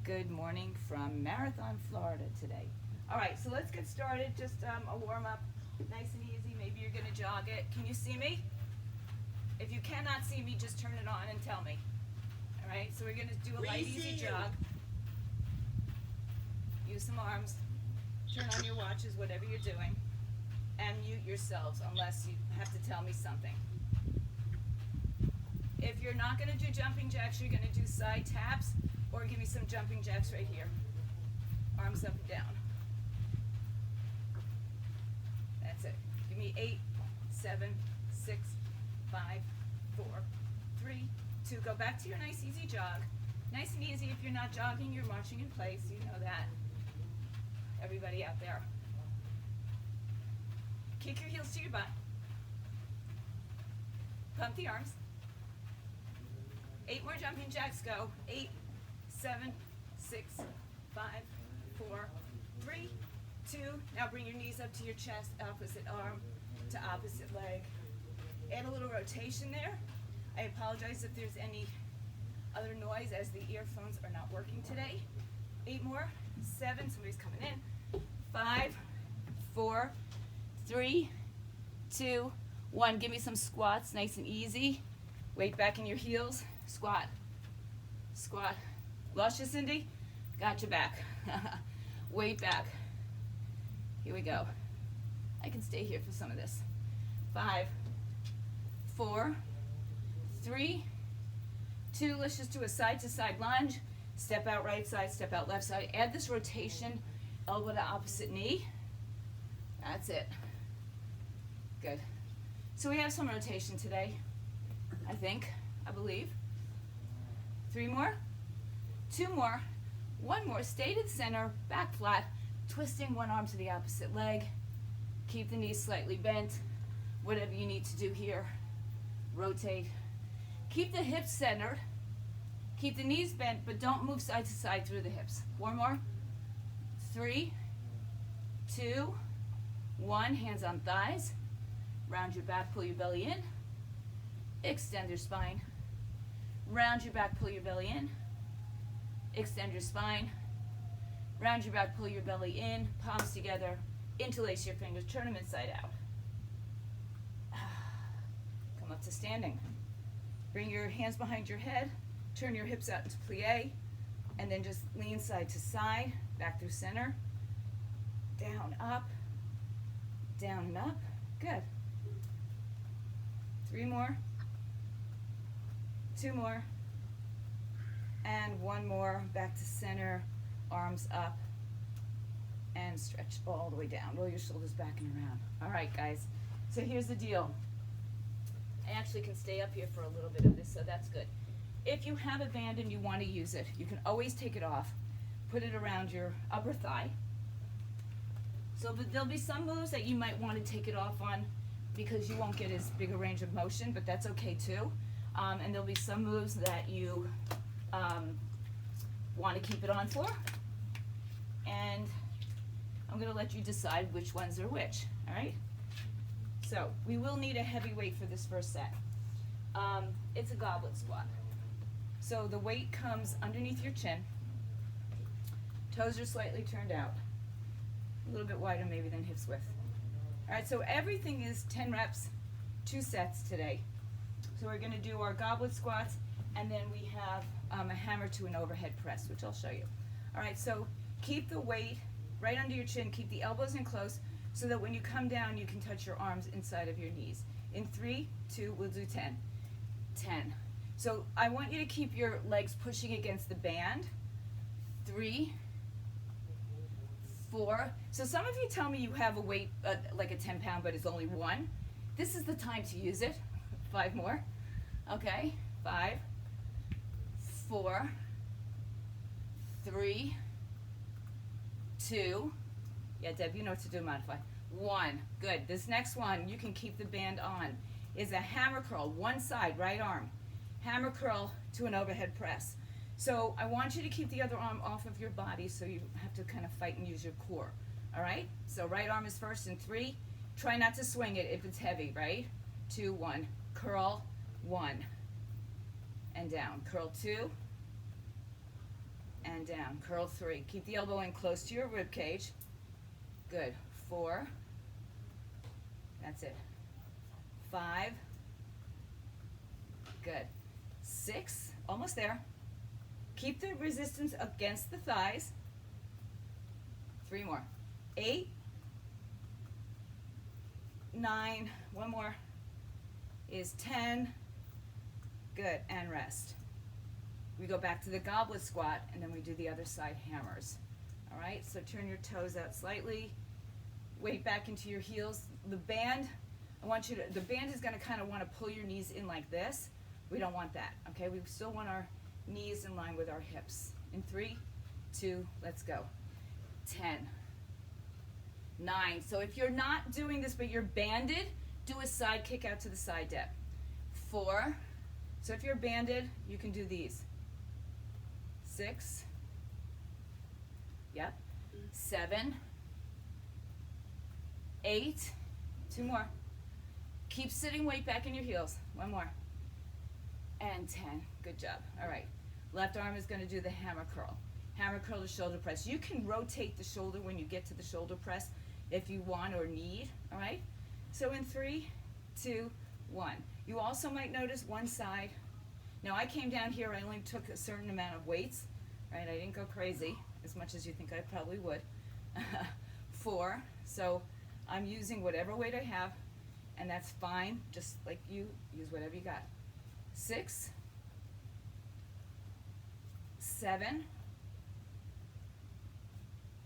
Good morning from Marathon, Florida today. All right, so let's get started. Just a warm up, nice and easy. Maybe you're gonna jog it. Can you see me? If you cannot see me, just turn it on and tell me. All right, so we're gonna do a light, easy jog. Use some arms. Turn on your watches, whatever you're doing, and mute yourselves unless you have to tell me something. If you're not gonna do jumping jacks, you're gonna do side taps, or give me some jumping jacks right here. Arms up and down. That's it. Give me 8, 7, 6, 5, 4, 3, 2. Go back to your nice easy jog. Nice and easy. If you're not jogging, you're marching in place. You know that. Everybody out there. Kick your heels to your butt. Pump the arms. 8 more jumping jacks. Go. 8, 7, 6, 5, 4, 3, 2. Now bring your knees up to your chest, opposite arm to opposite leg. Add a little rotation there. I apologize if there's any other noise as the earphones are not working today. 8 more. 7. Somebody's coming in. 5, 4, 3, 2, 1. Give me some squats, nice and easy. Weight back in your heels. Squat. Squat. Lost you, Cindy? Got you back. Weight back. Here we go. I can stay here for some of this. 5, 4, 3, 2. Let's just do a side-to-side lunge. Step out right side, step out left side. Add this rotation, elbow to opposite knee. That's it. Good. So we have some rotation today, I believe. 3 more, 2 more, 1 more. Stay to the center, back flat, twisting one arm to the opposite leg. Keep the knees slightly bent. Whatever you need to do here, rotate. Keep the hips centered. Keep the knees bent, but don't move side to side through the hips. 4 more, 3, 2, 1. Hands on thighs. Round your back, pull your belly in. Extend your spine. Round your back, pull your belly in. Extend your spine. Round your back, pull your belly in. Palms together. Interlace your fingers. Turn them inside out. Come up to standing. Bring your hands behind your head. Turn your hips out into plie. And then just lean side to side. Back through center. Down, up. Down and up. Good. 3 more. 2 more, and 1 more. Back to center, arms up, and stretch all the way down. Roll your shoulders back and around. All right, guys, so here's the deal. I actually can stay up here for a little bit of this, so that's good. If you have a band and you want to use it, you can always take it off, put it around your upper thigh. So there'll be some moves that you might want to take it off on because you won't get as big a range of motion, but that's okay too. And there'll be some moves that you want to keep it on for. And I'm going to let you decide which ones are which, all right? So we will need a heavy weight for this first set. It's a goblet squat. So the weight comes underneath your chin. Toes are slightly turned out. A little bit wider maybe than hips width. All right, so everything is 10 reps, 2 sets today. So we're going to do our goblet squats, and then we have a hammer to an overhead press, which I'll show you. All right, so keep the weight right under your chin. Keep the elbows in close so that when you come down, you can touch your arms inside of your knees. In 3, 2, we'll do 10. 10. So I want you to keep your legs pushing against the band. 3, 4. So some of you tell me you have a weight like a 10-pound, but it's only 1. This is the time to use it. 5 more. Okay. 5, 4, 3, 2. Yeah, Deb, you know what to do. Modify. 1. Good. This next one, you can keep the band on, is a hammer curl. One side, right arm. Hammer curl to an overhead press. So I want you to keep the other arm off of your body so you have to kind of fight and use your core. All right? So right arm is first in 3. Try not to swing it if it's heavy, right? 2, 1. Curl, 1. And down. Curl 2. and down. Curl 3. Keep the elbow in close to your rib cage. Good. 4. That's it. 5. Good. 6. Almost there. Keep the resistance against the thighs. 3 more. 8. 9. One more. Is 10. Good. And rest. We go back to the goblet squat, and then we do the other side hammers. All right, so turn your toes out slightly, weight back into your heels. The band, the band is gonna kind of want to pull your knees in like this. We don't want that, okay? We still want our knees in line with our hips. In 3, 2, let's go. 10, 9. So if you're not doing this, but you're banded, do a side kick out to the side dip. 4, so if you're banded, you can do these. 6, yep, 7, 8, 2 more. Keep sitting weight back in your heels. 1 more. And 10, good job. All right, left arm is gonna do the hammer curl. Hammer curl to shoulder press. You can rotate the shoulder when you get to the shoulder press if you want or need, all right? So in 3, 2, 1. You also might notice one side. Now I came down here, I only took a certain amount of weights, right? I didn't go crazy, as much as you think I probably would. 4, so I'm using whatever weight I have, and that's fine, just like you, use whatever you got. 6, 7,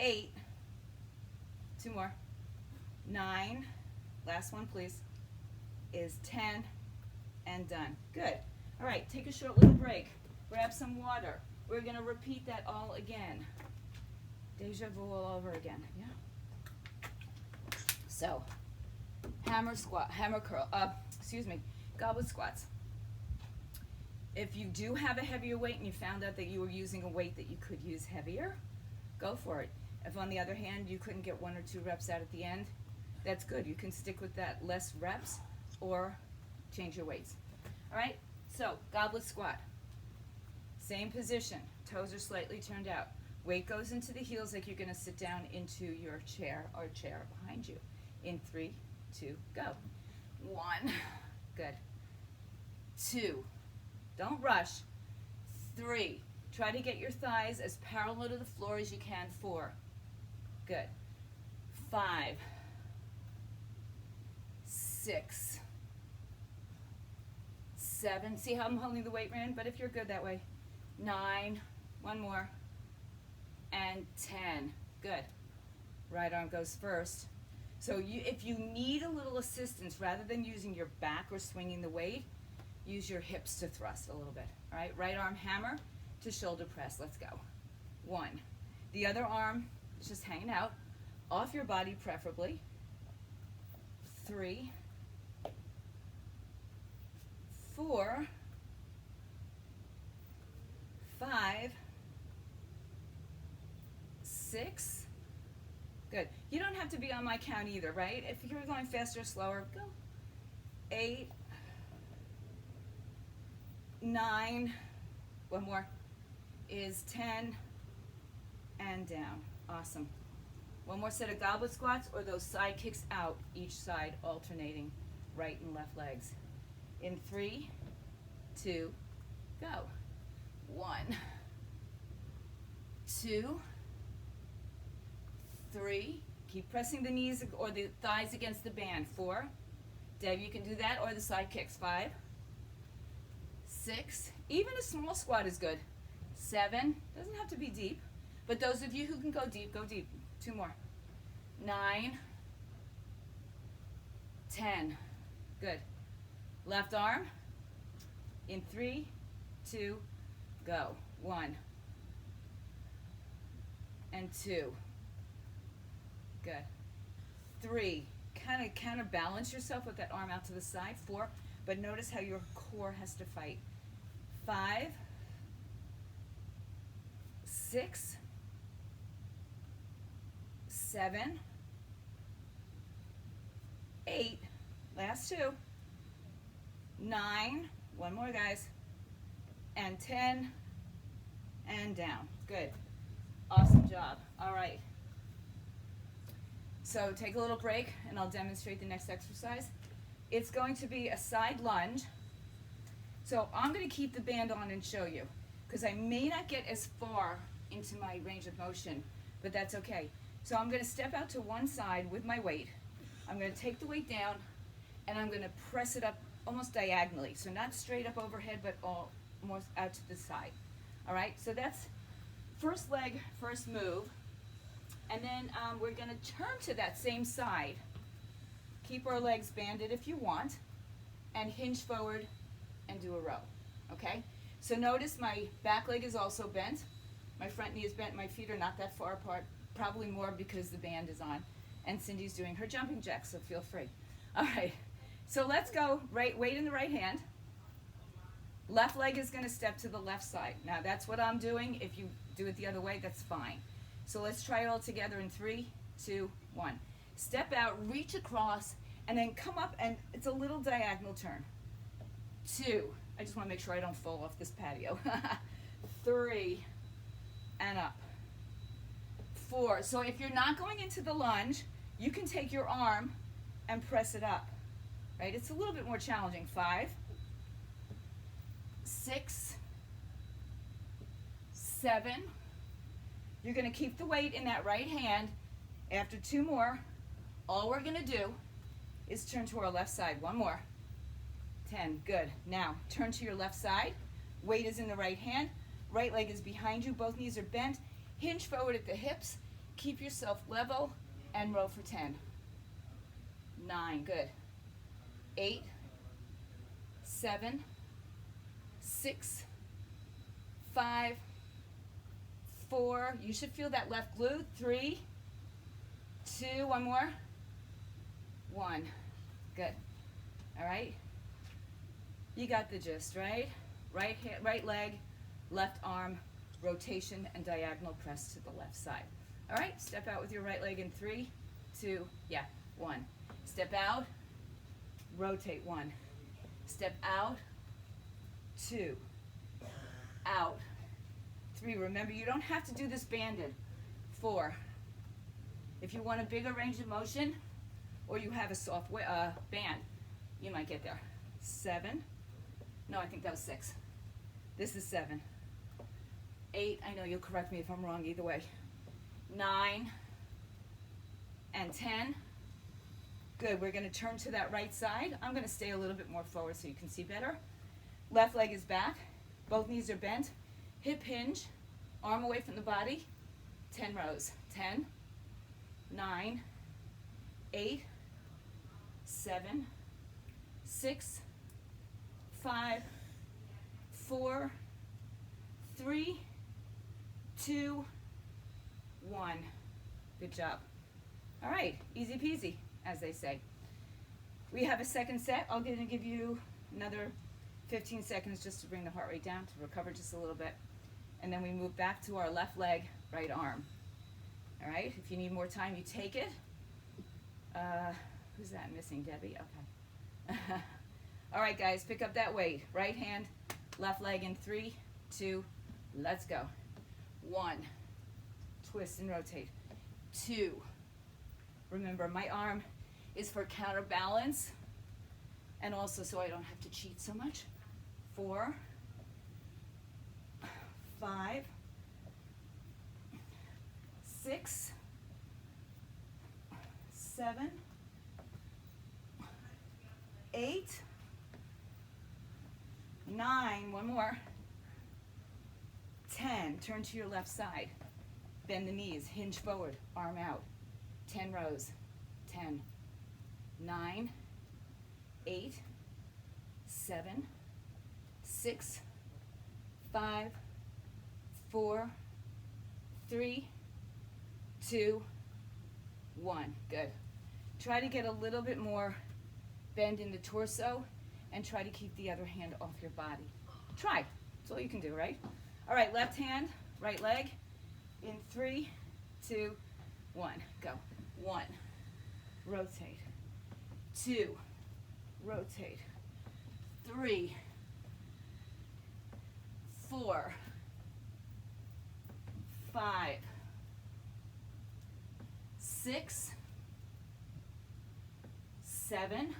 8, 2 more, 9, last one please, is 10, and done. Good. All right, take a short little break. Grab some water. We're gonna repeat that all again. Deja vu all over again, yeah? So, hammer squat, hammer curl, goblet squats. If you do have a heavier weight and you found out that you were using a weight that you could use heavier, go for it. If on the other hand, you couldn't get 1 or 2 reps out at the end, that's good. You can stick with that less reps or change your weights. All right, so goblet squat. Same position, toes are slightly turned out. Weight goes into the heels like you're gonna sit down into your chair or chair behind you. In 3, 2, go. 1, good. 2, don't rush. 3, try to get your thighs as parallel to the floor as you can. 4, good. 5, 6, 7, see how I'm holding the weight, Rand? But if you're good that way. 9, 1 more, and 10, good. Right arm goes first. So if you need a little assistance, rather than using your back or swinging the weight, use your hips to thrust a little bit, all right? Right arm hammer to shoulder press, let's go. 1, the other arm is just hanging out, off your body preferably. 3, 4, 5, 6, good. You don't have to be on my count either, right? If you're going faster or slower, go. 8, 9, 1 more, is 10, and down. Awesome. 1 more set of goblet squats or those side kicks out, each side alternating right and left legs. In 3, 2, go. 1, 2, 3, keep pressing the knees or the thighs against the band. 4, Deb, you can do that, or the side kicks. 5, 6, even a small squat is good. 7, doesn't have to be deep, but those of you who can go deep, go deep. 2 more. 9, 10, good. Left arm, in 3, 2, go. 1, and 2, good. 3, kind of counterbalance yourself with that arm out to the side. 4, but notice how your core has to fight. 5, 6, 7, 8, last 2, 9, 1 more guys, and 10, and down. Good. Awesome job. All right. So take a little break and I'll demonstrate the next exercise. It's going to be a side lunge. So I'm going to keep the band on and show you because I may not get as far into my range of motion, but that's okay. So I'm going to step out to one side with my weight. I'm going to take the weight down and I'm going to press it up almost diagonally. So not straight up overhead, but almost out to the side. All right, so that's first leg, first move. And then we're going to turn to that same side. Keep our legs banded if you want, and hinge forward and do a row, okay? So notice my back leg is also bent. My front knee is bent. My feet are not that far apart, probably more because the band is on. And Cindy's doing her jumping jacks, so feel free. All right, so let's go. Right, weight in the right hand. Left leg is going to step to the left side. Now that's what I'm doing. If you do it the other way, that's fine. So let's try it all together in 3, 2, 1. Step out, reach across, and then come up, and it's a little diagonal turn. 2, I just want to make sure I don't fall off this patio. 3, and up. 4, so if you're not going into the lunge, you can take your arm and press it up, right? It's a little bit more challenging. 5, 6, 7. You're going to keep the weight in that right hand. After 2 more, all we're going to do is turn to our left side. 1 more. 10. Good. Now, turn to your left side. Weight is in the right hand. Right leg is behind you. Both knees are bent. Hinge forward at the hips. Keep yourself level and row for 10. 9. Good. 8, 7, 6, 5, 4. You should feel that left glute. 3, 2. 1 more. 1. Good. All right. You got the gist, right? Right hand, right leg, left arm, rotation, and diagonal press to the left side. All right. Step out with your right leg in 3, 2. Yeah. 1. Step out. Rotate. 1. Step out. 2. Out. 3. Remember, you don't have to do this banded. 4. If you want a bigger range of motion, or you have a soft band, you might get there. 7. No, I think that was 6. This is 7. 8. I know you'll correct me if I'm wrong either way. 9 and 10. Good. We're going to turn to that right side. I'm going to stay a little bit more forward so you can see better. Left leg is back. Both knees are bent. Hip hinge. Arm away from the body. 10 rows. 10, 9, 8, 7, 6, 5, 4, 3, 2, 1. Good job. All right, easy peasy, as they say. We have a second set. I'm going to give you another 15 seconds just to bring the heart rate down, to recover just a little bit. And then we move back to our left leg, right arm. All right, if you need more time, you take it. Who's that missing? Debbie? Okay. All right, guys, pick up that weight. Right hand, left leg in 3, 2, let's go. 1, twist and rotate. 2, remember my arm is for counterbalance and also so I don't have to cheat so much. 4, 5, 6, 7, 8, 9, 1 more, 10, turn to your left side, bend the knees, hinge forward, arm out, 10 rows, 10, 9, 8, 7, 6, 5, 4, 3, 2, 1. Good. Try to get a little bit more bend in the torso and try to keep the other hand off your body. Try. That's all you can do, right? All right, left hand, right leg in 3, 2, 1. Go. 1. Rotate. 2. Rotate. 3. 4. 5, 6, 7,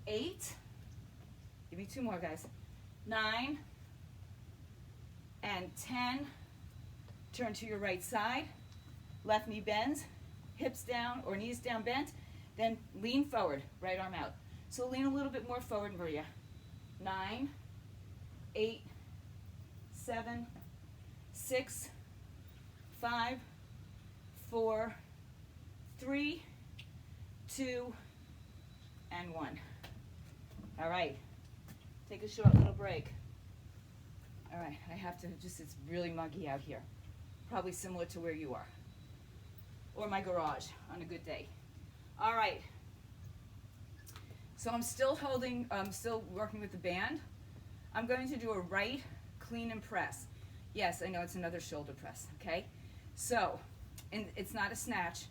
8, give me 2 more, guys, 9, and 10. Turn to your right side, left knee bends, hips down or knees down bent, then lean forward, right arm out. So lean a little bit more forward, Maria. 9, 8, 7, 6, 5, 4, 3, 2, and 1. All right, take a short little break. All right, I have to just, it's really muggy out here. Probably similar to where you are, or my garage on a good day. All right, so I'm still working with the band. I'm going to do a right clean and press. Yes, I know it's another shoulder press, okay? So, and it's not a snatch.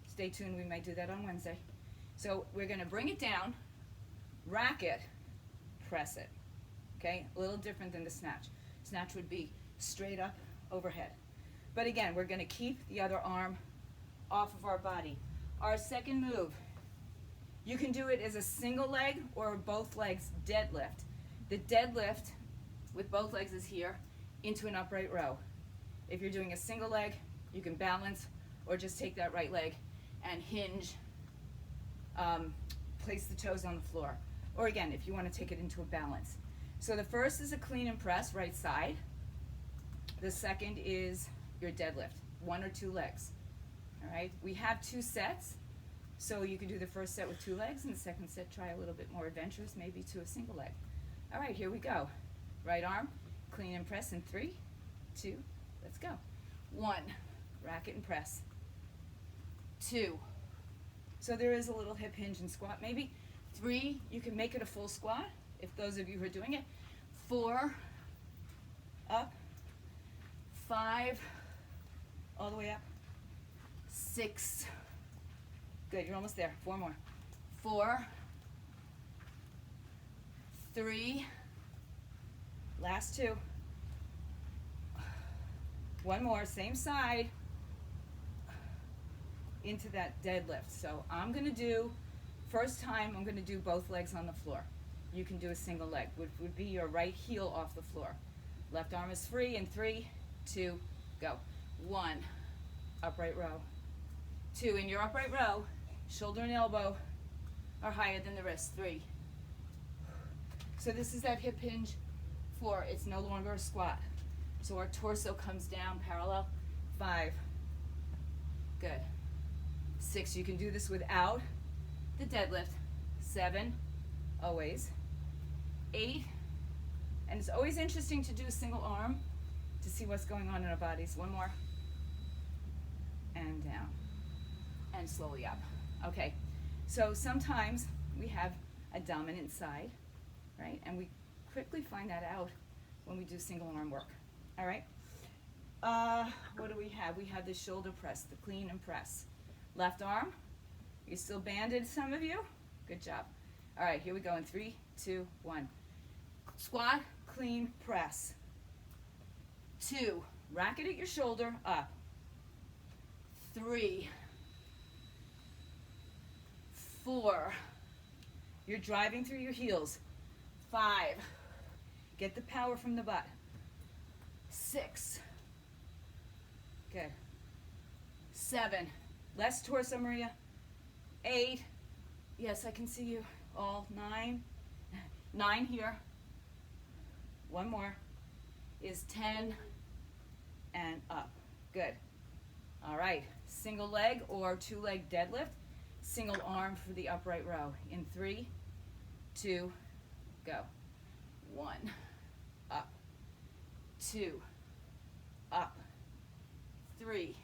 Stay tuned, we might do that on Wednesday. So we're gonna bring it down, rack it, press it, okay? A little different than the snatch. Snatch would be straight up, overhead. But again, we're gonna keep the other arm off of our body. Our second move, you can do it as a single leg or both legs deadlift. The deadlift with both legs is here into an upright row. If you're doing a single leg, you can balance or just take that right leg and hinge, place the toes on the floor. Or again, if you want to take it into a balance. So the first is a clean and press, right side. The second is your deadlift, 1 or 2 legs. All right, we have 2 sets, so you can do the first set with 2 legs, and the second set try a little bit more adventurous, maybe to a single leg. All right, here we go. Right arm, clean and press in 3, 2, let's go. 1, rack it and press. 2, so there is a little hip hinge and squat maybe. 3, you can make it a full squat, if those of you who are doing it. 4, up. 5, all the way up. 6, good, you're almost there. 4 more. 4, 3, last 2. 1 more, same side, into that deadlift. So I'm gonna do, first time I'm gonna do both legs on the floor. You can do a single leg, would be your right heel off the floor. Left arm is free in 3, 2, go. 1, upright row. 2, in your upright row, shoulder and elbow are higher than the wrist. 3. So this is that hip hinge. 4, it's no longer a squat. So our torso comes down parallel. 5, good. 6, you can do this without the deadlift. 7, always. 8, and it's always interesting to do a single arm to see what's going on in our bodies. 1 more, and down, and slowly up. Okay, so sometimes we have a dominant side, right? And we quickly find that out when we do single arm work, all right? What do we have? We have the shoulder press, the clean and press. Left arm, you still banded, some of you? Good job. All right, here we go in 3, 2, 1. Squat, clean, press. 2, rack it at your shoulder, up. 3, 4, you're driving through your heels. 5, get the power from the butt. 6, good. 7, less torso, Maria. 8, yes, I can see you. All 9, 9 here. 1 more is 10 and up. Good. All right, single leg or 2 leg deadlift. Single arm for the upright row. In 3, 2, go. 1, up. 2, up. 3,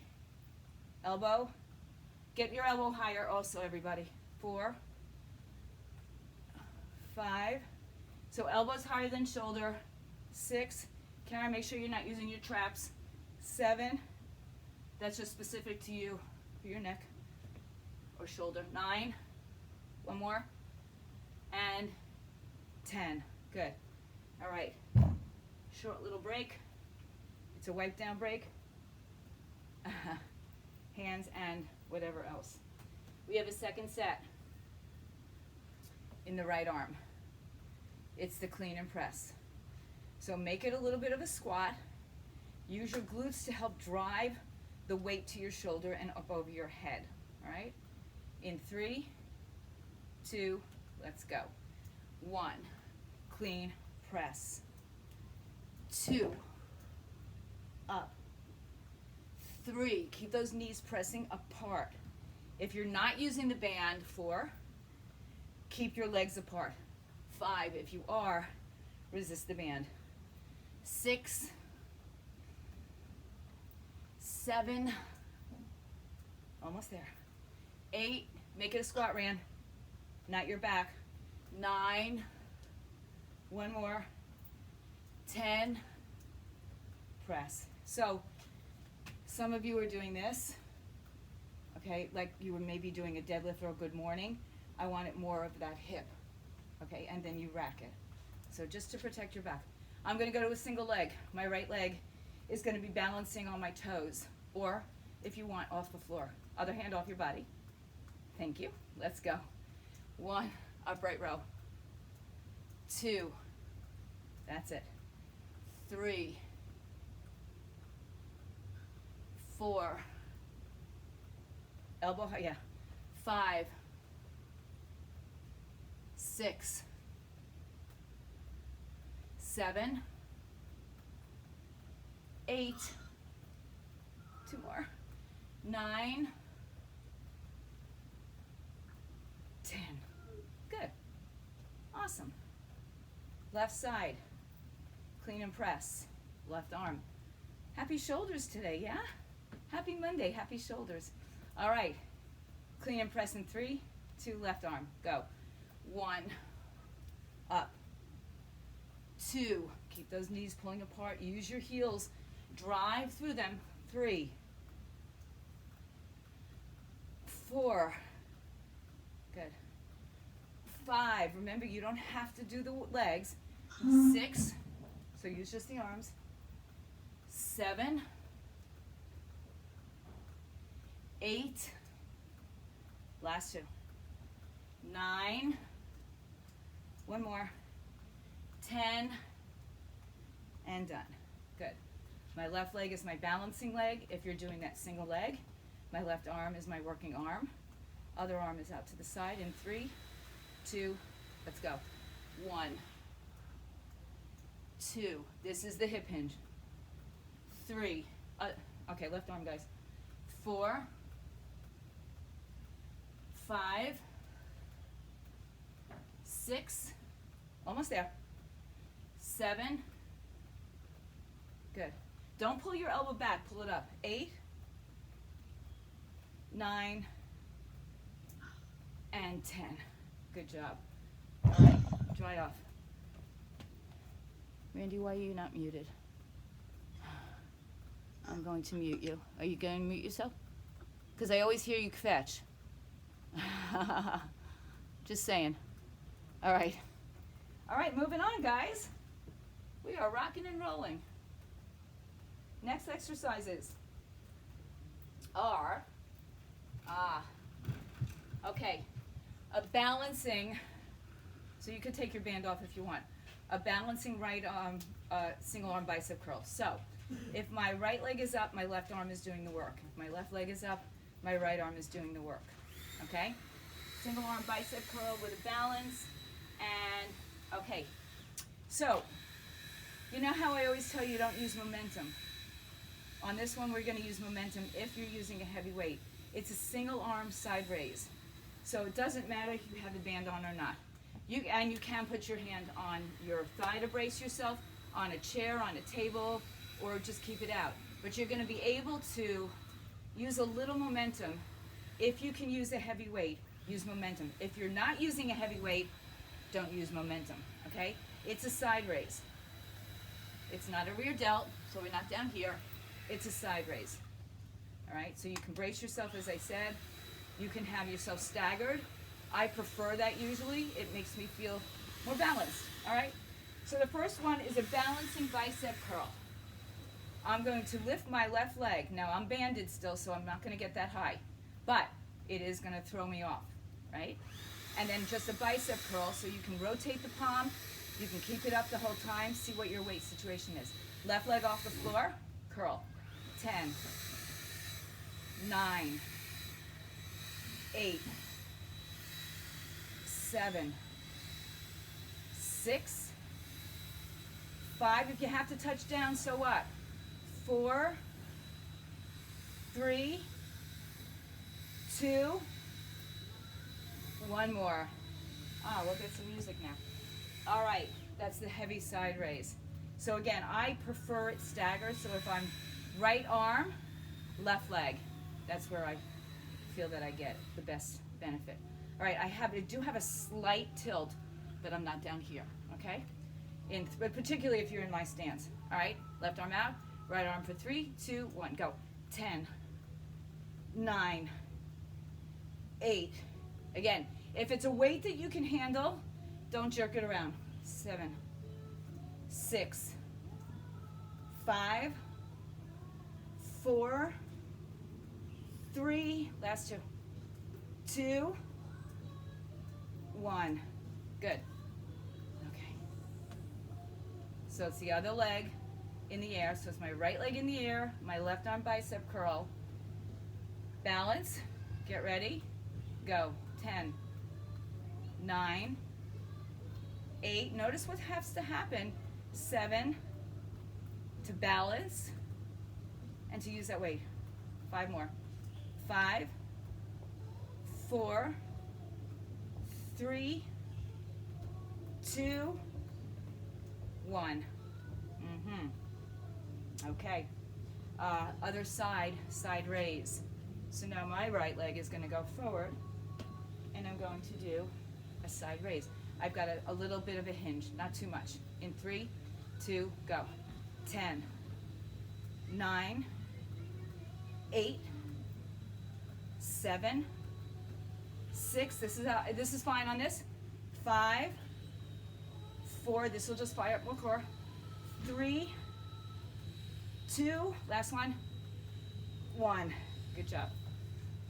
elbow. Get your elbow higher also, everybody. 4, 5, so elbows higher than shoulder. 6, Karen, make sure you're not using your traps. 7, that's just specific to you, for your neck or shoulder. 9, 1 more, and 10, good. All right, short little break. It's a wipe down break. Hands and whatever else. We have a second set in the right arm. It's the clean and press. So make it a little bit of a squat. Use your glutes to help drive the weight to your shoulder and up over your head. All right? In 3, 2, let's go. 1, clean press. 2, up. 3, keep those knees pressing apart. If you're not using the band, 4, keep your legs apart. 5, if you are, resist the band. 6, 7, almost there. 8, make it a squat, Ran, not your back. 9, one more. 10, press. So some of you are doing this, okay, like you were maybe doing a deadlift or a good morning. I want it more of that hip, okay, and then you rack it. So just to protect your back. I'm going to go to a single leg. My right leg is going to be balancing on my toes, or if you want, off the floor. Other hand off your body. Thank you. Let's go. 1, upright row. 2, that's it. 3, 4, elbow, yeah. 5, 6, 7, 8, 2 more, 9, 10. Good. Awesome. Left side, clean and press, left arm. Happy shoulders today, yeah? Happy Monday, happy shoulders. All right, clean and press in 3, 2, left arm, go. 1, up. 2, keep those knees pulling apart, use your heels, drive through them. 3, 4, good. 5, remember you don't have to do the legs. 6, so use just the arms. 7, 8, last 2. 9, one more. 10, and done. Good. My left leg is my balancing leg if you're doing that single leg. My left arm is my working arm. Other arm is out to the side in 3, 2, let's go. 1, 2, this is the hip hinge. 3, okay, left arm, guys. 4, 5, 6, almost there. 7, good. Don't pull your elbow back, pull it up. 8, 9, and 10. Good job. All right, dry off. Randy, why are you not muted? I'm going to mute you. Are you going to mute yourself? Because I always hear you fetch. Just saying. All right. All right, moving on, guys. We are rocking and rolling. Next exercises are, okay, a balancing, so you could take your band off if you want, a balancing right arm, single arm bicep curl. So if my right leg is up, my left arm is doing the work. If my left leg is up, my right arm is doing the work, okay? Single arm bicep curl with a balance, and, okay. So, you know how I always tell you don't use momentum? On this one, we're going to use momentum if you're using a heavy weight. It's a single arm side raise. So it doesn't matter if you have the band on or not. You can put your hand on your thigh to brace yourself, on a chair, on a table, or just keep it out. But you're going to be able to use a little momentum. If you can use a heavy weight, use momentum. If you're not using a heavy weight, don't use momentum, okay? It's a side raise. It's not a rear delt, so we're not down here. It's a side raise. All right, so you can brace yourself, as I said. You can have yourself staggered. I prefer that usually. It makes me feel more balanced, all right? So the first one is a balancing bicep curl. I'm going to lift my left leg. Now I'm banded still, so I'm not going to get that high, but it is going to throw me off, right? And then just a bicep curl, so you can rotate the palm, you can keep it up the whole time, see what your weight situation is. Left leg off the floor, curl. 10, 9, 8, 7, 6, 5. If you have to touch down, so what? 4, 3, 2, 1 more. We'll get some music now. All right, that's the heavy side raise. So again, I prefer it staggered, so if I'm right arm, left leg, that's where I feel that I get the best benefit. All right, I do have a slight tilt, but I'm not down here, okay? But particularly if you're in my stance. All right, left arm out, right arm for 3, 2, 1, go. 10, 9, 8. Again, if it's a weight that you can handle, don't jerk it around. 7, 6, 5, 4, 3, last 2, 2, 1. Good. Okay. So it's the other leg in the air. So it's my right leg in the air, my left arm bicep curl. Balance. Get ready. Go. 10, 9, 8. Notice what has to happen. 7, to balance and to use that weight. 5 more. 5, 4, 3, 2, 1. Okay. Other side raise. So now my right leg is going to go forward, and I'm going to do a side raise. I've got a little bit of a hinge, not too much. In 3, 2, go. 10, 9, 8, 7, 6. This is fine on this. 5, 4. This will just fire up more core. 3, 2. Last one. 1. Good job.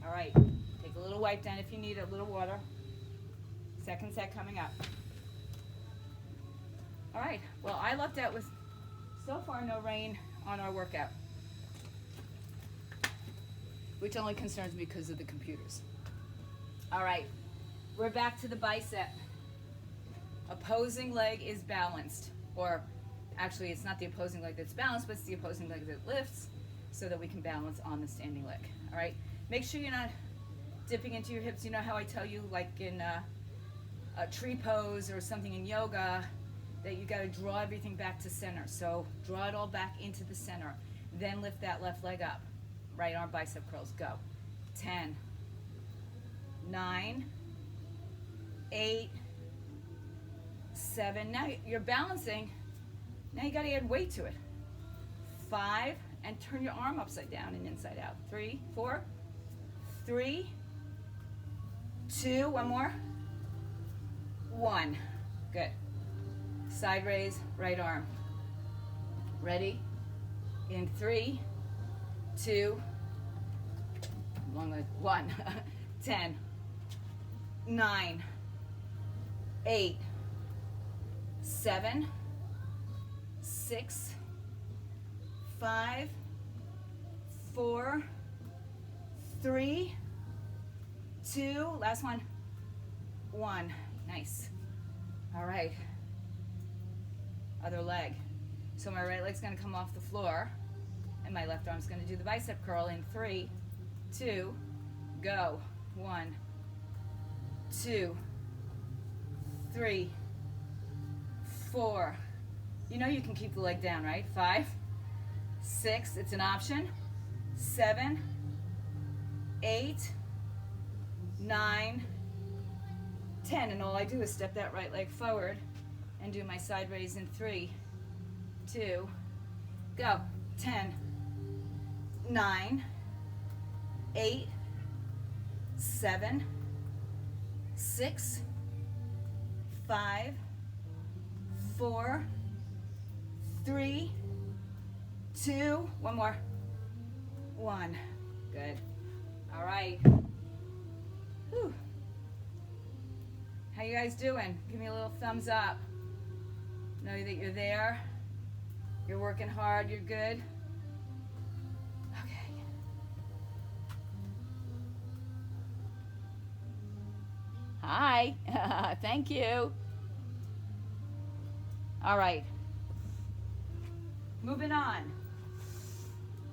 All right. Take a little wipe down if you need it. A little water. Second set coming up. All right. Well, I lucked out with so far no rain on our workout, which only concerns me because of the computers. All right, we're back to the bicep. Opposing leg is balanced, or actually it's not the opposing leg that's balanced, but it's the opposing leg that lifts so that we can balance on the standing leg. All right, make sure you're not dipping into your hips. You know how I tell you, like in a tree pose or something in yoga, that you got to draw everything back to center. So draw it all back into the center. Then lift that left leg up. Right arm bicep curls, go. 10, 9, 8, 7. Now you're balancing. Now you got to add weight to it. 5, and turn your arm upside down and inside out. 3, 4, 3, 2, 1 more. 1. Good. Side raise, right arm. Ready? In 3, 2, long leg, 1, 10, 9, 8, 7, 6, 5, 4, 3, 2, last one, 1. Nice. All right. Other leg. So my right leg's going to come off the floor, and my left arm's going to do the bicep curl in 3, 2, go. 1, 2, 3, 4. You know you can keep the leg down, right? 5, 6, it's an option. 7, 8, 9, 10. And all I do is step that right leg forward and do my side raise in 3, 2, go. 10, 9, 8, 7, 6, 5, 4, 3, 2, one more, 1. Good. All right. Whew. How you guys doing? Give me a little thumbs up. Know that you're there. You're working hard. You're good. Okay. Hi. Thank you. All right. Moving on.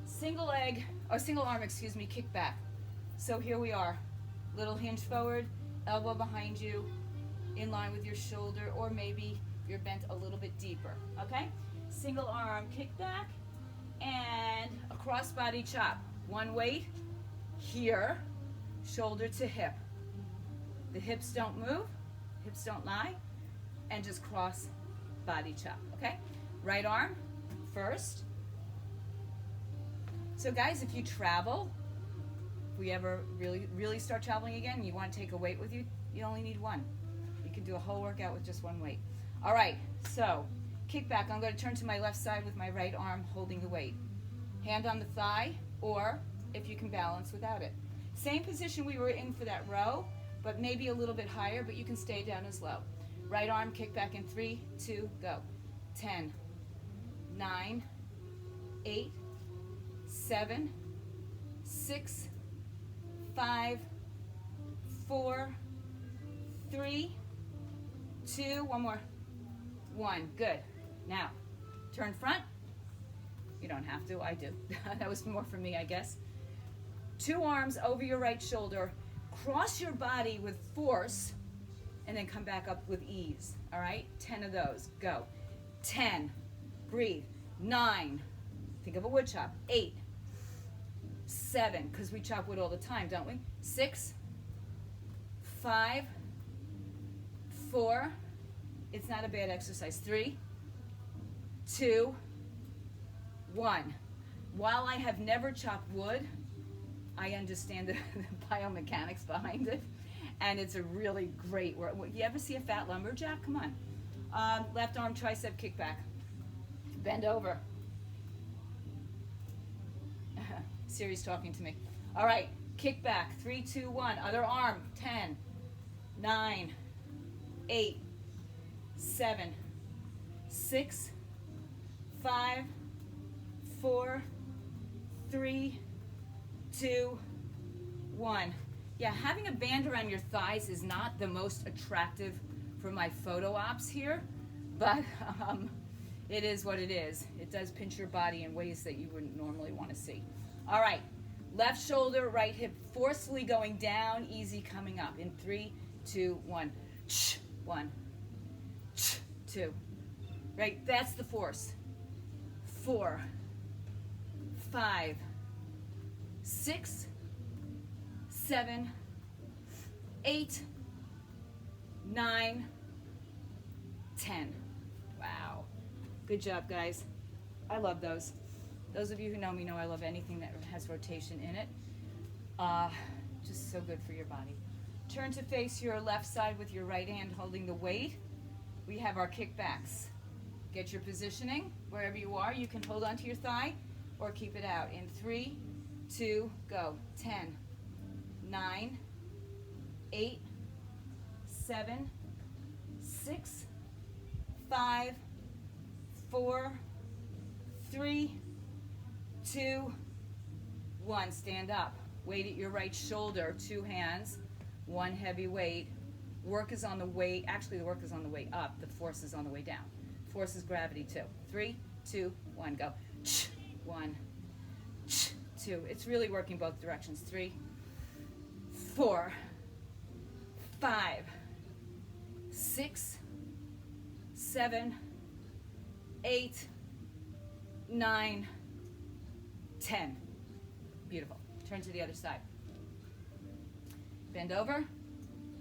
Single leg, or single arm, excuse me, kickback. So here we are. Little hinge forward, elbow behind you, in line with your shoulder, or maybe you're bent a little bit deeper, okay? Single arm kickback and a cross body chop. One weight here, shoulder to hip. The hips don't move, hips don't lie, and just cross body chop, okay? Right arm first. So guys, if you travel, if we ever really start traveling again and you want to take a weight with you, you only need one. You can do a whole workout with just one weight. All right, so kickback. I'm going to turn to my left side with my right arm holding the weight. Hand on the thigh, or if you can balance without it. Same position we were in for that row, but maybe a little bit higher, but you can stay down as low. Right arm kickback in 3, 2, go. 10, 9, 8, 7, 6, 5, 4, 3, 2, one more, 1. Good. Now, turn front. You don't have to, I do. That was more for me, I guess. 2 arms over your right shoulder. Cross your body with force, and then come back up with ease. All right? 10 of those. Go. 10. Breathe. 9. Think of a wood chop. 8. 7, because we chop wood all the time, don't we? 6. 5. 4. It's not a bad exercise. 3, 2, 1. While I have never chopped wood, I understand the biomechanics behind it, and it's a really great work. You ever see a fat lumberjack? Come on. Left arm tricep kickback. Bend over. Siri's talking to me. All right, kickback. 3, 2, 1. Other arm. 10, 9, 8, 7, 6, 5, 4, 3, 2, 1. Yeah, having a band around your thighs is not the most attractive for my photo ops here, but it is what it is. It does pinch your body in ways that you wouldn't normally want to see. All right, left shoulder, right hip forcefully going down, easy coming up. In 3, 2, 1. 1, 2. Right, that's the force. 4, 5, 6, 7, 8, 9, 10. Wow. Good job, guys. I love those. Those of you who know me know I love anything that has rotation in it. Just so good for your body. Turn to face your left side with your right hand holding the weight. We have our kickbacks. Get your positioning. Wherever you are, you can hold onto your thigh or keep it out. In 3, 2, go. 10, 9, 8, 7, 6, 5, 4, 3, 2, 1. Stand up. Weight at your right shoulder, 2 hands, 1 heavy weight. Work is on the way, actually the work is on the way up, the force is on the way down. Force is gravity too. 3, 2, 1, go. 1, 2. It's really working both directions. 3, 4, 5, 6, 7, 8, 9, 10. Beautiful. Turn to the other side. Bend over,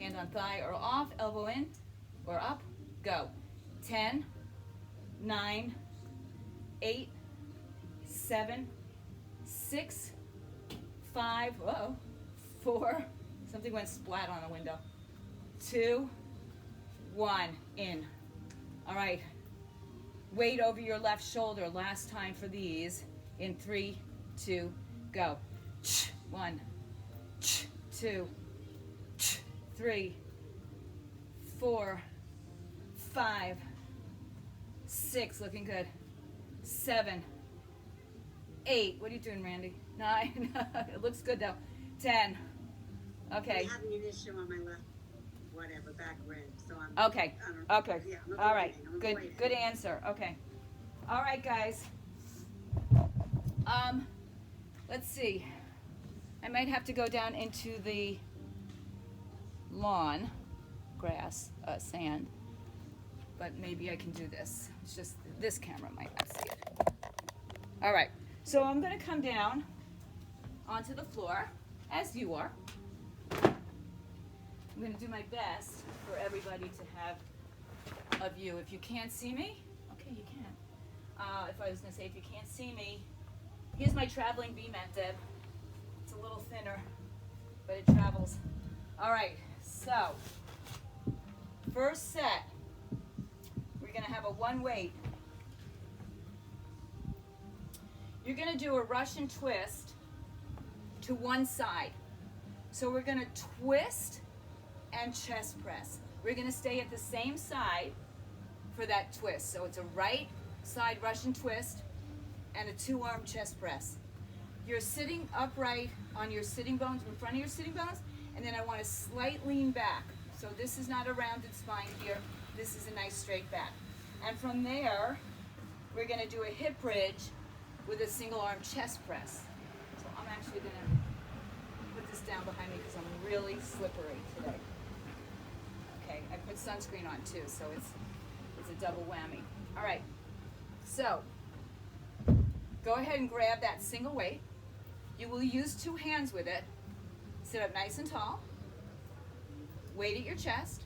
hand on thigh or off, elbow in or up, go. 10, 9, 8, 7, 6, 5, 4, something went splat on a window. 2, 1, in. All right, weight over your left shoulder. Last time for these. In 3, 2, go. 1, 2, 3, 4, 5, 6, looking good. 7, 8, what are you doing, Randy? 9, it looks good though. 10, okay. I'm having an issue on my left, whatever, back rib, so I'm... Okay, okay, yeah, all right, good, good answer, okay. All right, guys. Let's see. I might have to go down into the lawn, grass, sand, but maybe I can do this. It's just this camera might not see it. All right, so I'm gonna come down onto the floor, as you are. I'm gonna do my best for everybody to have a view. If you can't see me, okay, you can. If I was gonna say, if you can't see me, here's my traveling beam mat, Deb. It's a little thinner, but it travels. All right, so first set, we're gonna have a one weight. You're gonna do a Russian twist to one side. So we're gonna twist and chest press. We're gonna stay at the same side for that twist. So it's a right side Russian twist and a 2-arm chest press. You're sitting upright on your sitting bones, in front of your sitting bones, and then I want to slight lean back. So this is not a rounded spine here. This is a nice straight back. And from there, we're going to do a hip bridge with a single arm chest press. So I'm actually going to put this down behind me because I'm really slippery today. Okay, I put sunscreen on too, so it's a double whammy. All right, so go ahead and grab that single weight. You will use 2 hands with it. Sit up nice and tall. Weight at your chest.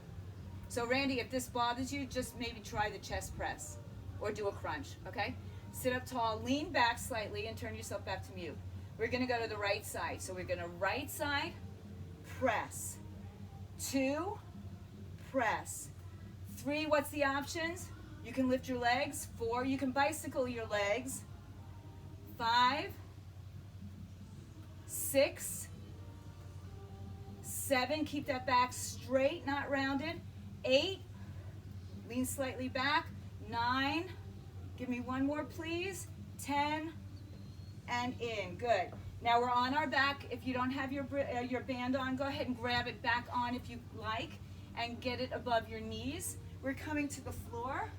So Randy, if this bothers you, just maybe try the chest press or do a crunch, okay? Sit up tall, lean back slightly and turn yourself back to mute. We're gonna go to the right side. So we're gonna right side, press. 2, press. 3, what's the options? You can lift your legs. 4, you can bicycle your legs. 5, 6, 7, keep that back straight, not rounded. 8, lean slightly back. 9, give me one more please. 10, and in, good. Now we're on our back. If you don't have your band on, go ahead and grab it back on if you like and get it above your knees. We're coming to the floor.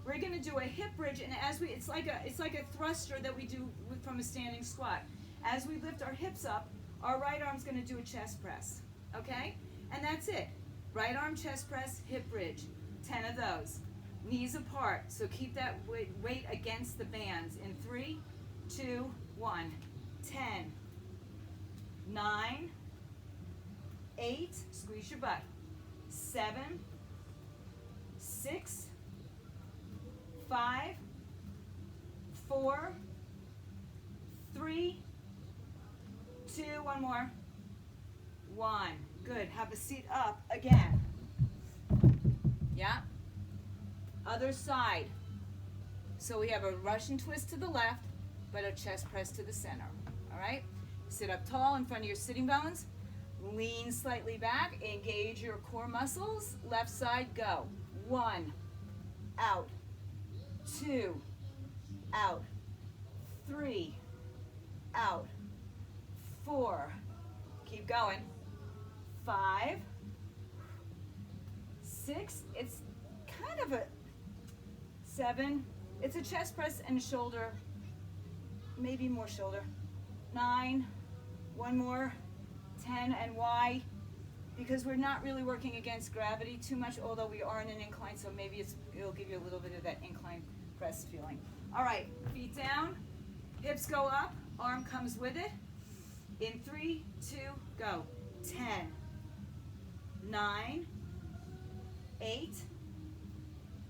We're going to do a hip bridge, and it's like a thruster that we do from a standing squat. As we lift our hips up, our right arm's going to do a chest press, okay? And that's it. Right arm chest press, hip bridge. 10 of those. Knees apart, so keep that weight against the bands. In 3, 2, 1. 10, 9, 8, squeeze your butt. 7, 6, 5, 4, 3, 2, one more, 1. Good. Have a seat up again. Yeah. Other side. So we have a Russian twist to the left, but a chest press to the center. All right. Sit up tall in front of your sitting bones. Lean slightly back. Engage your core muscles. Left side, go. 1, out. 2, out. 3, out. 4, keep going. 5, 6, it's kind of a 7, it's a chest press and shoulder, maybe more shoulder. 9, one more. 10, and why? Because we're not really working against gravity too much, although we are in an incline, so maybe it'll give you a little bit of that incline press feeling. All right, feet down, hips go up, arm comes with it. In 3, 2, go. 10, 9, 8,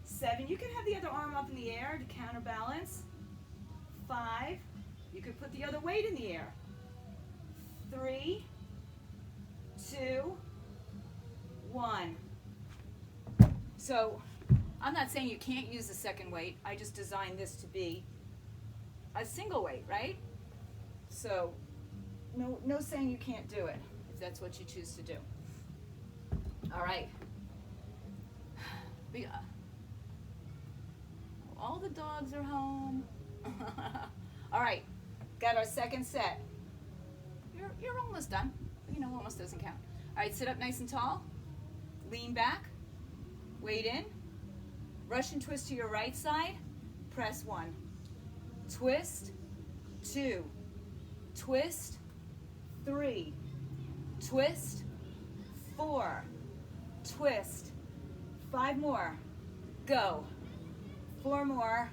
7. You can have the other arm up in the air to counterbalance. 5, you could put the other weight in the air. 3, 2, 1. So I'm not saying you can't use the second weight. I just designed this to be a single weight, right? So no saying you can't do it if that's what you choose to do. All right. All the dogs are home. All right, got our second set. You're almost done. You know, almost doesn't count. All right, sit up nice and tall. Lean back. Weight in. Russian twist to your right side. Press 1. Twist. 2. Twist. 3. Twist. 4. Twist. 5 more. Go. 4 more.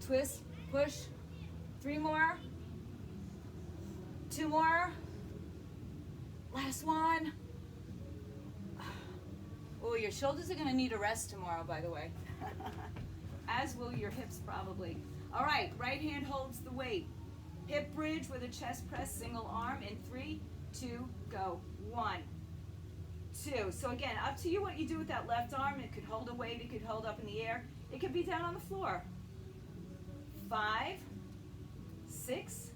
Twist. Push. 3 more. 2 more. Last one. Oh, your shoulders are going to need a rest tomorrow, by the way. As will your hips, probably. All right, right hand holds the weight. Hip bridge with a chest press, single arm in 3, 2, go. 1, 2. So again, up to you what you do with that left arm. It could hold a weight, it could hold up in the air. It could be down on the floor. 5, 6,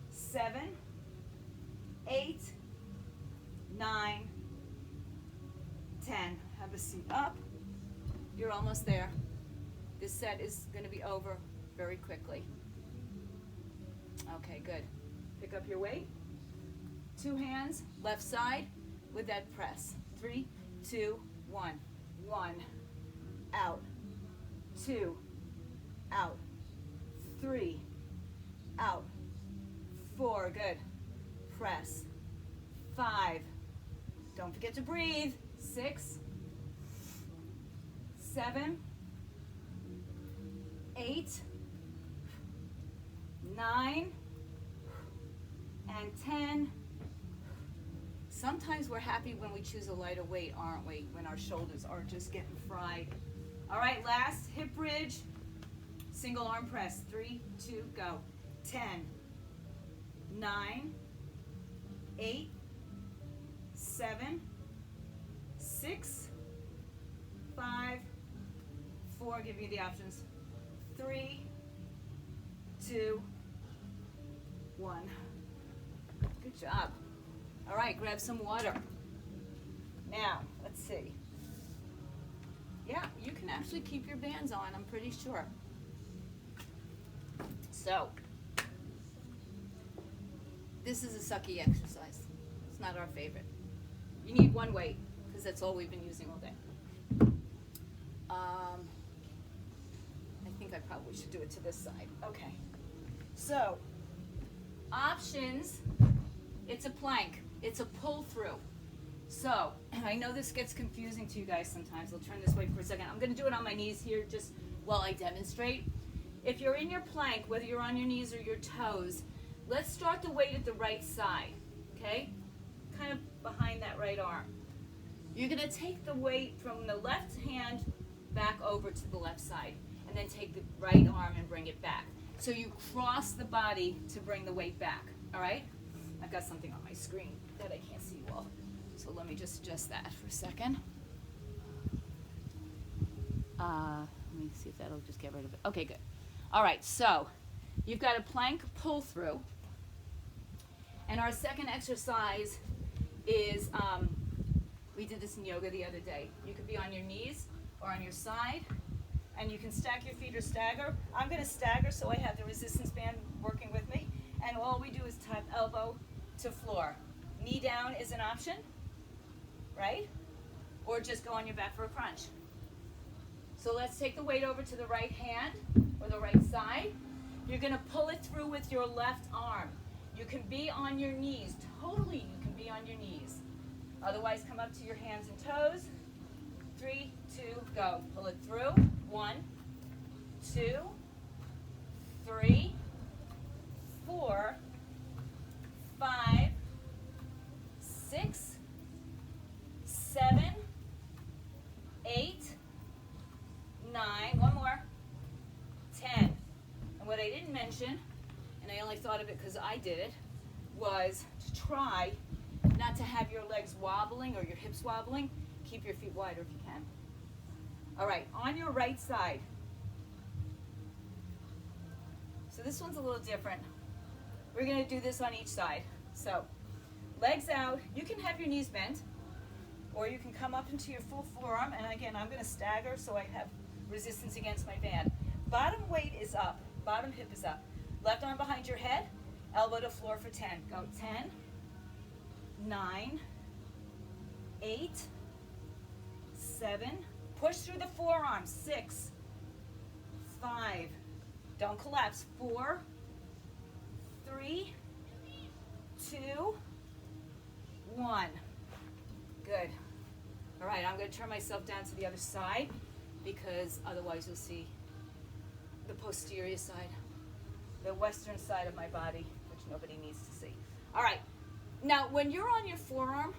7, 8, 9, 10. Have a seat up. You're almost there. This set is going to be over very quickly. Okay, good. Pick up your weight. 2 hands, left side with that press. 3, 2, 1. 1, out. 2, out. 3, out. 4, good. Press. 5. Don't forget to breathe. 6, 7, 8, 9, and 10. Sometimes we're happy when we choose a lighter weight, aren't we? When our shoulders are just getting fried. All right, last hip bridge, single arm press. 3, 2, go. 10, 9, 8, 7, 6, 5, 4, give you the options. 3, 2, 1. Good job. All right, grab some water. Now, let's see. Yeah, you can actually keep your bands on, I'm pretty sure. So, this is a sucky exercise. It's not our favorite. You need one weight, because that's all we've been using all day. I think I probably should do it to this side. Okay. So, options, it's a plank. It's a pull through. So, I know this gets confusing to you guys sometimes. I'll turn this way for a second. I'm going to do it on my knees here just while I demonstrate. If you're in your plank, whether you're on your knees or your toes, let's start the weight at the right side, okay? Kind of behind that right arm. You're going to take the weight from the left hand back over to the left side, and then take the right arm and bring it back. So you cross the body to bring the weight back, all right? I've got something on my screen that I can't see well, so let me just adjust that for a second. Let me see if that'll just get rid of it. Okay, good. All right, so you've got a plank pull through, and our second exercise is, we did this in yoga the other day. You could be on your knees or on your side, and you can stack your feet or stagger. I'm going to stagger so I have the resistance band working with me, and all we do is tap elbow to floor. Knee down is an option, right? Or just go on your back for a crunch. So let's take the weight over to the right hand or the right side. You're going to pull it through with your left arm. You can be on your knees. Totally, you can be on your knees. Otherwise, come up to your hands and toes. 3, 2, go. Pull it through. 1, 2, 3, 4, 5, 6, 7, 8, 9, one more, 10. And what I didn't mention, and I only thought of it because I did it, was to try not to have your legs wobbling or your hips wobbling. Keep your feet wider if you can. All right, on your right side, So this one's a little different. We're going to do this on each side. So legs out. You can have your knees bent, or you can come up into your full forearm. And again, I'm going to stagger so I have resistance against my band. Bottom weight is up. Bottom hip is up. Left arm behind your head. Elbow to floor for 10. Go 10, 9, 8, 7. Push through the forearms. 6, 5. Don't collapse. 4, 3, 2, 1. Good. All right, I'm going to turn myself down to the other side because otherwise you'll see the posterior side, the western side of my body, which nobody needs to see. All right. Now, when you're on your forearm,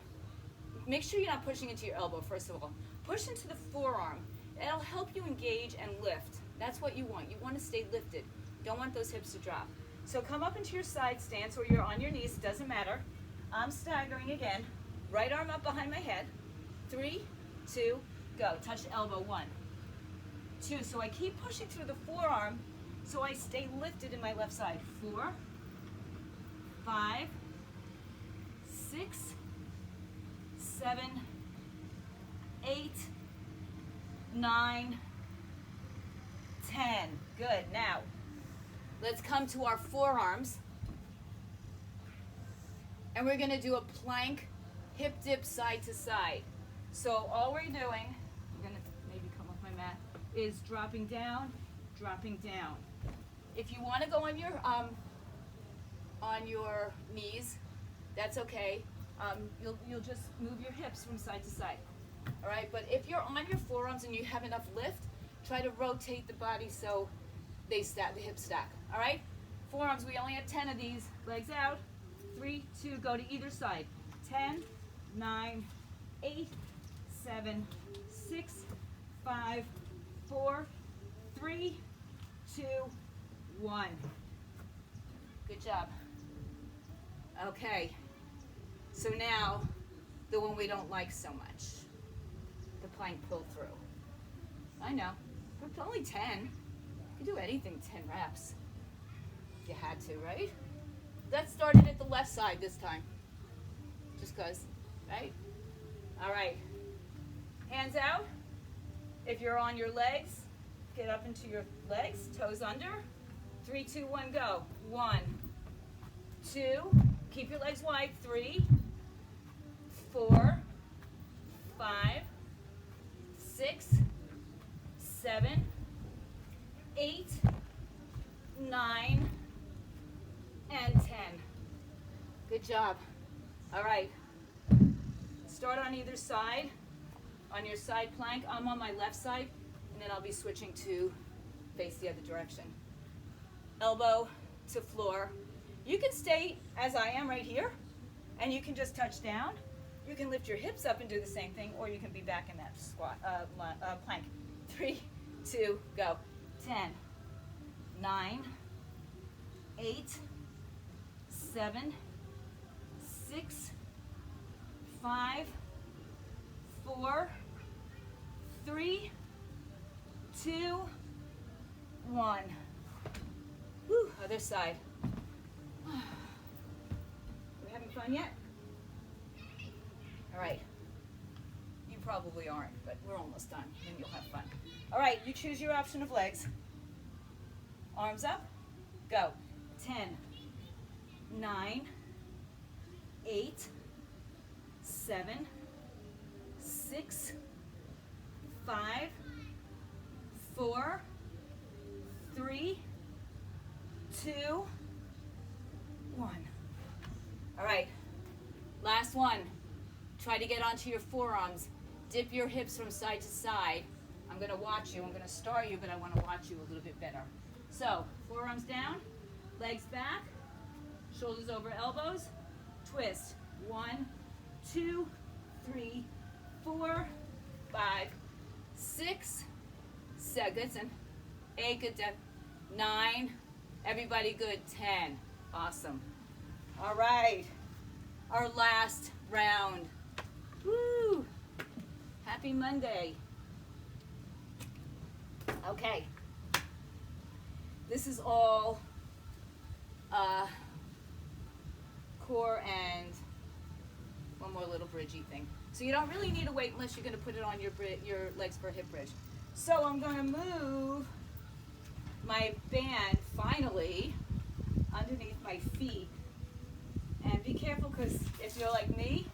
make sure you're not pushing into your elbow, first of all. Push into the forearm. It'll help you engage and lift. That's what you want. You want to stay lifted. You don't want those hips to drop. So come up into your side stance or you're on your knees. It doesn't matter. I'm staggering again. Right arm up behind my head. 3, 2, go. Touch the elbow. 1, 2. So I keep pushing through the forearm so I stay lifted in my left side. 4, 5, 6, 7, 8, 9, 10. Good. Now, let's come to our forearms. And we're going to do a plank hip dip side to side. So all we're doing, I'm going to maybe come off my mat, is dropping down, dropping down. If you want to go on your knees, that's okay. You'll just move your hips from side to side. All right, but if you're on your forearms and you have enough lift, try to rotate the body so they stack, the hips stack. All right, forearms, we only have 10 of these. Legs out. 3, 2, go to either side. 10, 9, 8, 7, 6, 5, 4, 3, 2, 1. Good job. Okay. So now, the one we don't like so much, the plank pull through. I know, but it's only 10. You can do anything 10 reps. If you had to, right? Let's start it at the left side this time. Just cause, right? All right. Hands out. If you're on your legs, get up into your legs, toes under. 3, 2, 1, go. 1, 2, keep your legs wide. 3, 4, 5, 6, 7, 8, 9, and 10. Good job. All right. Start on either side. On your side plank, I'm on my left side, and then I'll be switching to face the other direction. Elbow to floor. You can stay as I am right here, and you can just touch down. You can lift your hips up and do the same thing, or you can be back in that squat plank. 3, 2, go. 10, 9, 8, 7, 6, 5, 4, 3, 2, 1. Whew, other side. We having fun yet? All right. You probably aren't, but we're almost done, and you'll have fun. All right, you choose your option of legs. Arms up. Go. 10, 9, 8, 7, 6, 5, 4, 3, 2, 1. All right, last one. Try to get onto your forearms. Dip your hips from side to side. I'm going to watch you. I'm going to start you, but I want to watch you a little bit better. So, forearms down, legs back, shoulders over elbows, twist. 1, 2, 3, 4, 5, 6, 7, good, 8, good, 9, everybody good, 10. Awesome. All right, our last round. Woo! Happy Monday. Okay. This is all core and one more little bridgey thing. So you don't really need a weight unless you're going to put it on your legs for a hip bridge. So I'm going to move my band finally underneath my feet. And be careful, because if you're like me,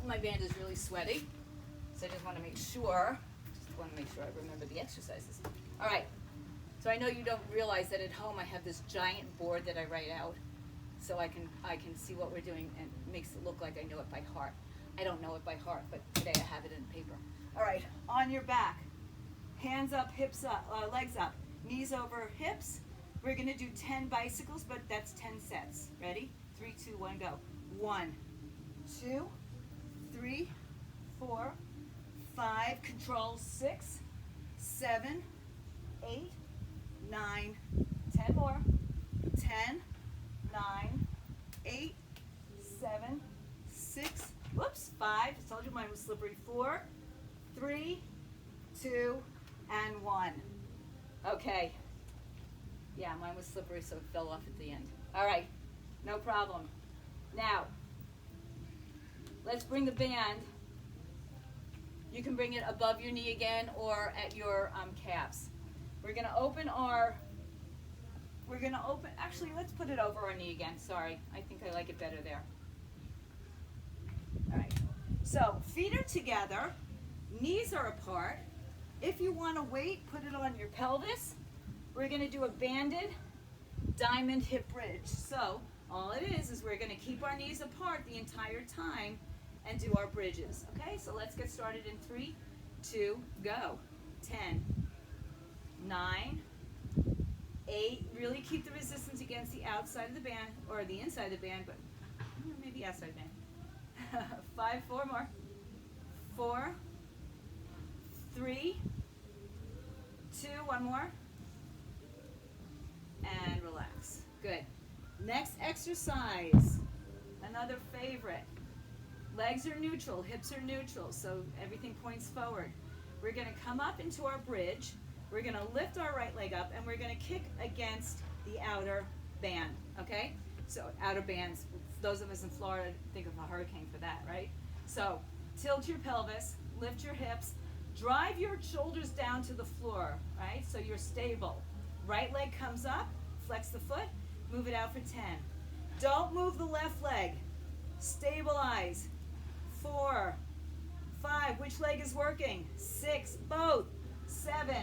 my band is really sweaty. So I just want to make sure I remember the exercises. All right. So I know you don't realize that at home I have this giant board that I write out, so I can see what we're doing, and it makes it look like I know it by heart. I don't know it by heart, but today I have it in paper. All right, on your back, hands up, hips up, legs up, knees over hips. We're gonna do 10 bicycles, but that's 10 sets. Ready? 3, 2, 1, go. 1, 2, 3, 4, 5, control 6, 7, 8, 9, 10 more. 10, 9, 8, 7, 6, whoops, 5. I told you mine was slippery. 4, 3, 2, and 1. Okay. Yeah, mine was slippery, so it fell off at the end. All right, no problem. Now, let's bring the band. You can bring it above your knee again or at your calves. We're gonna open, actually, let's put it over our knee again. Sorry, I think I like it better there. All right, so feet are together, knees are apart. If you want to wait, put it on your pelvis. We're gonna do a banded diamond hip bridge. So all it is we're gonna keep our knees apart the entire time and do our bridges. Okay, so let's get started in 3, 2, go. 10, 9, 8, really keep the resistance against the outside of the band, or the inside of the band, but maybe outside band. 5, 4 more. 4, 3, 2, 1 more. And relax. Good. Next exercise, another favorite. Legs are neutral, hips are neutral, so everything points forward. We're going to come up into our bridge. We're going to lift our right leg up, and we're going to kick against the outer band, okay? So outer bands, those of us in Florida think of a hurricane for that, right? So tilt your pelvis, lift your hips, drive your shoulders down to the floor, right? So you're stable. Right leg comes up, flex the foot, move it out for 10. Don't move the left leg. Stabilize. 4, 5, which leg is working? 6, both. 7,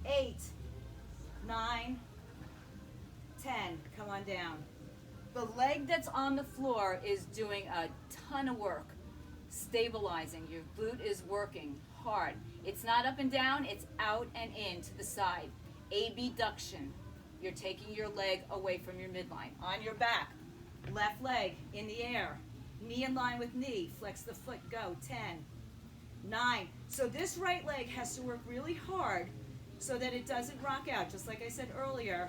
8, 9, 10. Come on down. The leg that's on the floor is doing a ton of work. Stabilizing. Your glute is working hard. It's not up and down, it's out and in to the side. Abduction. You're taking your leg away from your midline. On your back, left leg in the air. Knee in line with knee. Flex the foot. Go. 10, 9. So this right leg has to work really hard so that it doesn't rock out. Just like I said earlier.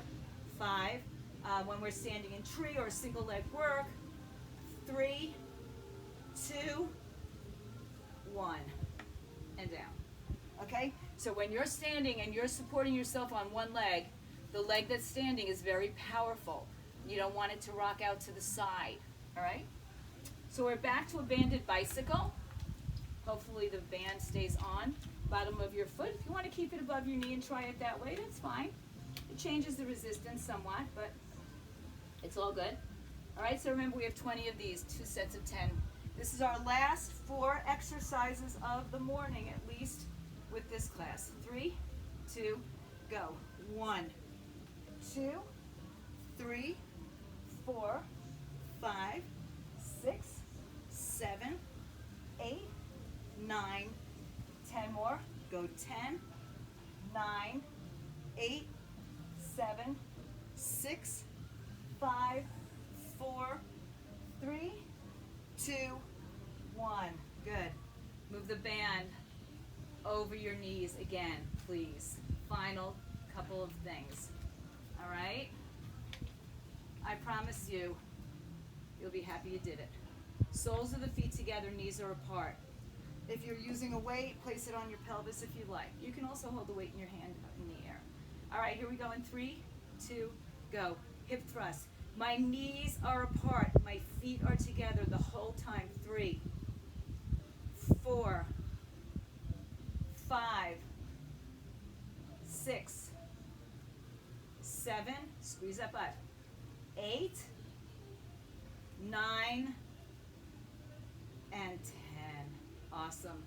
5. When we're standing in tree or single leg work. 3, 2, 1. And down. Okay? So when you're standing and you're supporting yourself on one leg, the leg that's standing is very powerful. You don't want it to rock out to the side. All right? So we're back to a banded bicycle. Hopefully the band stays on bottom of your foot. If you want to keep it above your knee and try it that way, that's fine. It changes the resistance somewhat, but it's all good. All right, so remember we have 20 of these, 2 sets of 10. This is our last 4 exercises of the morning, at least with this class. 3, 2, go. 1, 2, 3, 4, 5, 6, 7, 8, 9, 10 more. Go 10, 9, 8, 7, 6, 5, 4, 3, 2, 1. Good. Move the band over your knees again, please. Final couple of things. All right? I promise you, you'll be happy you did it. Soles of the feet together, knees are apart. If you're using a weight, place it on your pelvis if you like. You can also hold the weight in your hand in the air. All right, here we go in 3, 2, Go. Hip thrust. My knees are apart. My feet are together the whole time. 3, 4, 5, 6, 7. Squeeze that butt. 8, 9, and 10. Awesome.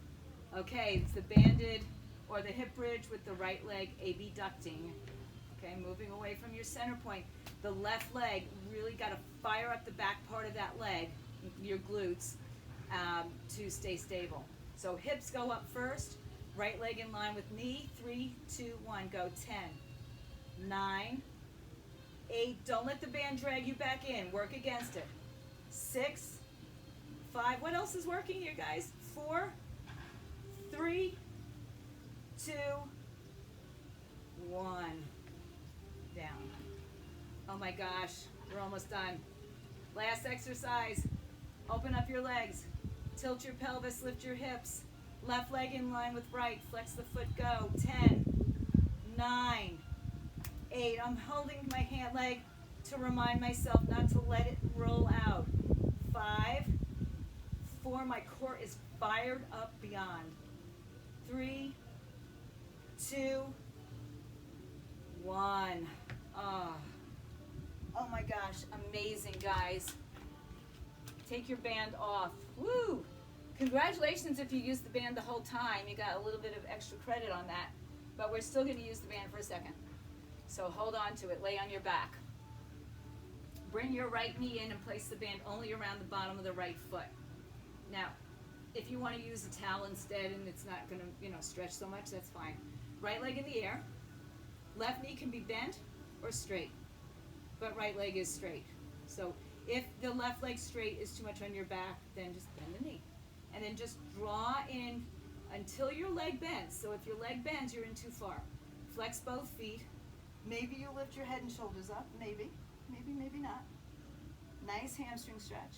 Okay, it's the banded or the hip bridge with the right leg abducting. Okay, moving away from your center point. The left leg, really got to fire up the back part of that leg, your glutes, to stay stable. So hips go up first, right leg in line with knee. 3, 2, 1, go. 10, 9, 8. Don't let the band drag you back in. Work against it. 6, 5. What else is working here, guys? 4, 3, 2, 1. Down. Oh my gosh, we're almost done. Last exercise. Open up your legs. Tilt your pelvis, lift your hips. Left leg in line with right. Flex the foot, go. 10, 9, 8. I'm holding my leg to remind myself not to let it roll out. 5, 4. My core is fired up beyond. 3, 2, 1. Oh my gosh, amazing, guys. Take your band off. Woo! Congratulations if you used the band the whole time. You got a little bit of extra credit on that, but we're still going to use the band for a second. So hold on to it. Lay on your back. Bring your right knee in and place the band only around the bottom of the right foot. Now, if you want to use a towel instead and it's not going to, stretch so much, that's fine. Right leg in the air. Left knee can be bent or straight, but right leg is straight. So if the left leg straight is too much on your back, then just bend the knee. And then just draw in until your leg bends. So if your leg bends, you're in too far. Flex both feet. Maybe you lift your head and shoulders up. Maybe, maybe not. Nice hamstring stretch.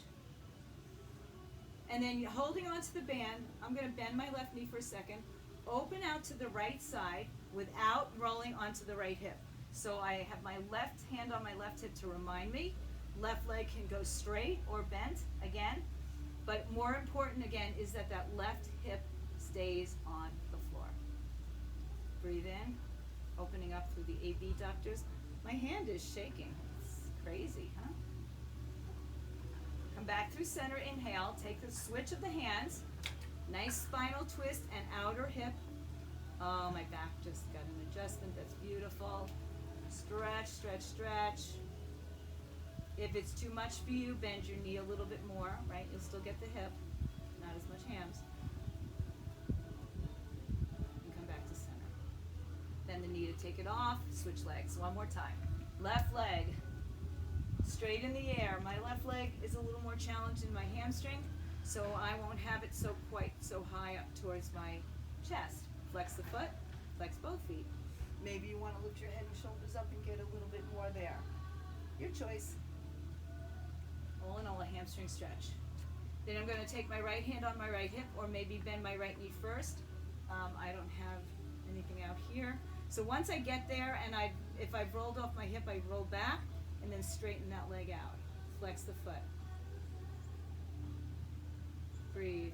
And then holding onto the band, I'm going to bend my left knee for a second. Open out to the right side without rolling onto the right hip. So I have my left hand on my left hip to remind me. Left leg can go straight or bent again. But more important again is that that left hip stays on the floor. Breathe in, opening up through the abductors. My hand is shaking. It's crazy, huh? Come back through center, inhale. Take the switch of the hands. Nice spinal twist and outer hip. Oh, my back just got an adjustment. That's beautiful. Stretch, stretch, stretch. If it's too much for you, bend your knee a little bit more, right? You'll still get the hip, not as much hams. And come back to center. Bend the knee to take it off. Switch legs. One more time. Left leg. Straight in the air. My left leg is a little more challenged in my hamstring, so I won't have it quite so high up towards my chest. Flex the foot, flex both feet. Maybe you want to lift your head and shoulders up and get a little bit more there. Your choice. All in all, a hamstring stretch. Then I'm going to take my right hand on my right hip, or maybe bend my right knee first. I don't have anything out here. So once I get there, and if I've rolled off my hip, I roll back, and then straighten that leg out. Flex the foot. Breathe.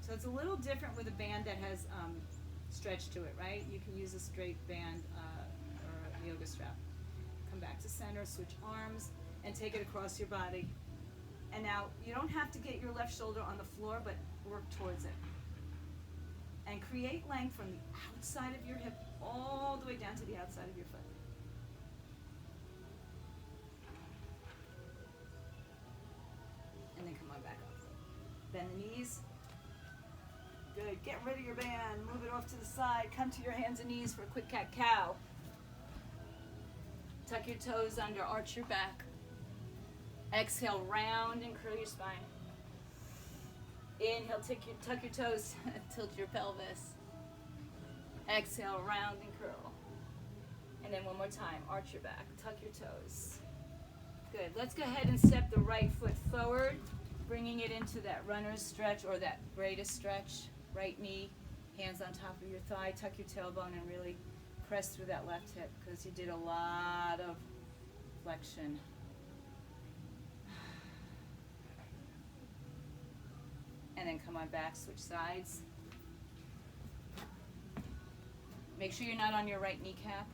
So it's a little different with a band that has stretch to it, right? You can use a straight band or a yoga strap. Come back to center, switch arms, and take it across your body. And now, you don't have to get your left shoulder on the floor, but work towards it. And create length from the outside of your hip all the way down to the outside of your foot. And then come on back up. Bend the knees. Good. Get rid of your band. Move it off to the side. Come to your hands and knees for a quick cat-cow. Tuck your toes under. Arch your back. Exhale, round and curl your spine. Inhale, tuck your toes. Tilt your pelvis. Exhale, round and curl. And then one more time. Arch your back. Tuck your toes. Good. Let's go ahead and step the right foot forward, bringing it into that runner's stretch or that greatest stretch. Right knee, hands on top of your thigh, tuck your tailbone and really press through that left hip because you did a lot of flexion. And then come on back, switch sides. Make sure you're not on your right kneecap.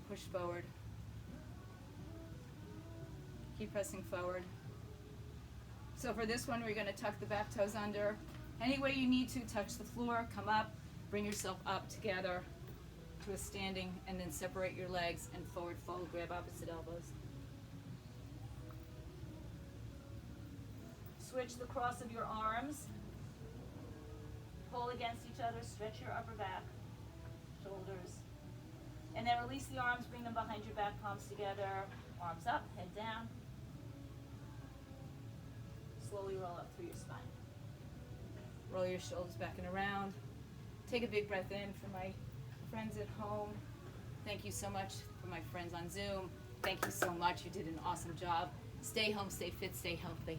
Push forward. Keep pressing forward. So for this one, we're going to tuck the back toes under. Any way you need to, touch the floor, come up, bring yourself up together to a standing, and then separate your legs and forward fold, grab opposite elbows. Switch the cross of your arms. Pull against each other, stretch your upper back, shoulders. And then release the arms, bring them behind your back, palms together, arms up, head down. Slowly roll up through your spine. Roll your shoulders back and around. Take a big breath in for my friends at home. Thank you so much for my friends on Zoom. Thank you so much. You did an awesome job. Stay home, stay fit, stay healthy.